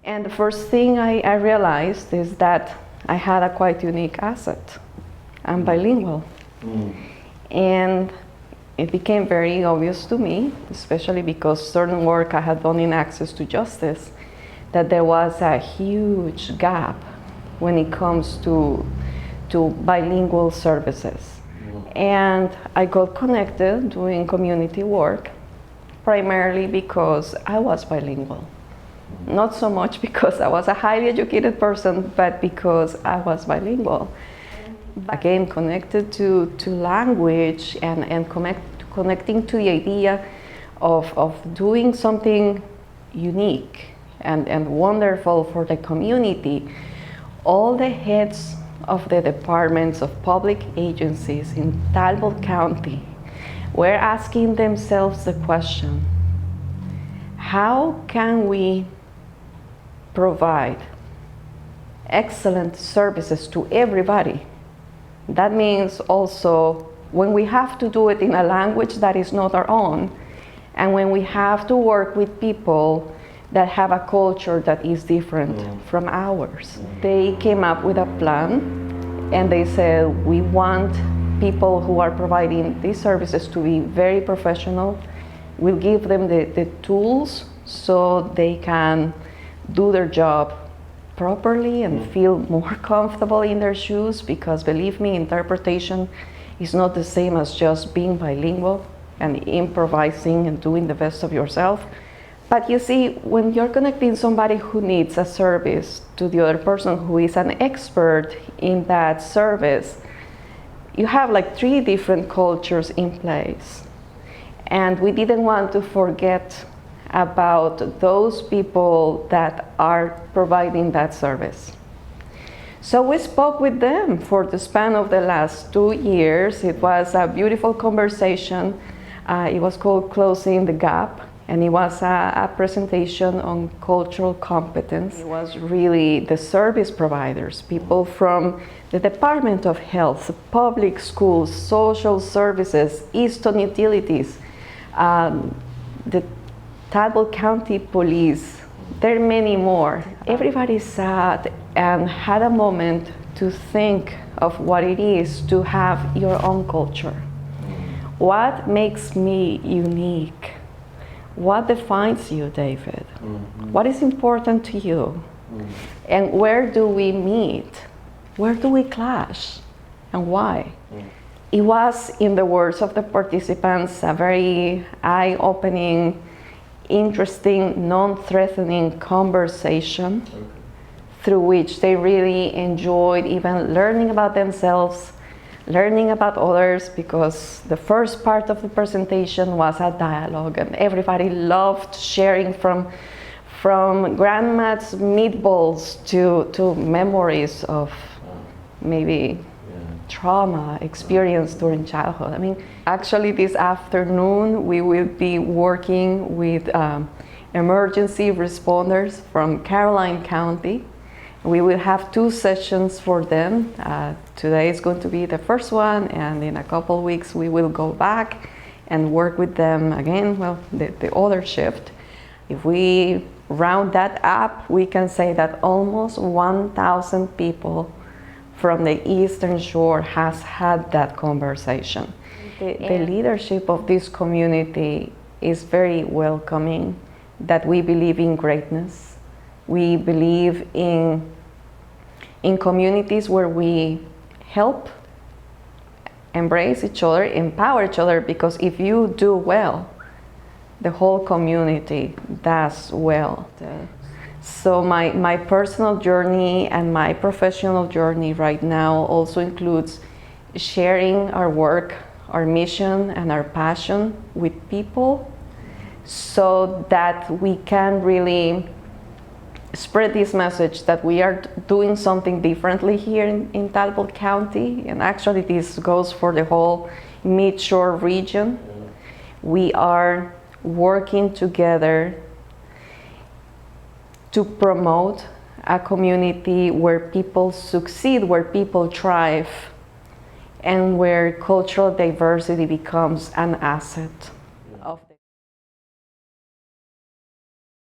And the first thing I realized is that I had a quite unique asset. I'm bilingual. And it became very obvious to me, especially because certain work I had done in access to justice, that there was a huge gap when it comes to bilingual services. And I got connected doing community work, primarily because I was bilingual. Not so much because I was a highly educated person, but because I was bilingual. Again, connected to language and connecting to the idea of doing something unique and wonderful for the community. All the heads of the departments of public agencies in Talbot County were asking themselves the question, how can we provide excellent services to everybody? That means also when we have to do it in a language that is not our own, and when we have to work with people that have a culture that is different from ours. They came up with a plan, and they said, we want people who are providing these services to be very professional. We'll give them the tools so they can do their job properly and feel more comfortable in their shoes, because believe me, interpretation is not the same as just being bilingual and improvising and doing the best of yourself. But you see, when you're connecting somebody who needs a service to the other person who is an expert in that service, you have like 3 different cultures in place. And we didn't want to forget about those people that are providing that service. So we spoke with them for the span of the last 2 years. It was a beautiful conversation. It was called Closing the Gap, and it was a presentation on cultural competence. It was really the service providers, people from the Department of Health, public schools, social services, Easton Utilities, the Talbot County Police. There are many more. Everybody sat and had a moment to think of what it is to have your own culture. What makes me unique? What defines you, David? What is important to you? And where do we meet? Where do we clash? And why? It was, in the words of the participants, a very eye-opening, interesting, non-threatening conversation through which they really enjoyed even learning about themselves, learning about others, because the first part of the presentation was a dialogue, and everybody loved sharing from grandma's meatballs to memories of maybe trauma experienced during childhood. I mean, actually this afternoon we will be working with emergency responders from Caroline County. We will have 2 sessions for them. Today is going to be the first one, and in a couple of weeks we will go back and work with them again, well, the other shift. If we round that up, we can say that almost 1,000 people from the Eastern Shore has had that conversation. The leadership of this community is very welcoming, that we believe in greatness. We believe in communities where we help, embrace each other, empower each other, because if you do well, the whole community does well. So my personal journey and my professional journey right now also includes sharing our work, our mission, and our passion with people, so that we can really spread this message that we are doing something differently here in Talbot County, and actually this goes for the whole Mid-Shore region. We are working together to promote a community where people succeed, where people thrive, and where cultural diversity becomes an asset.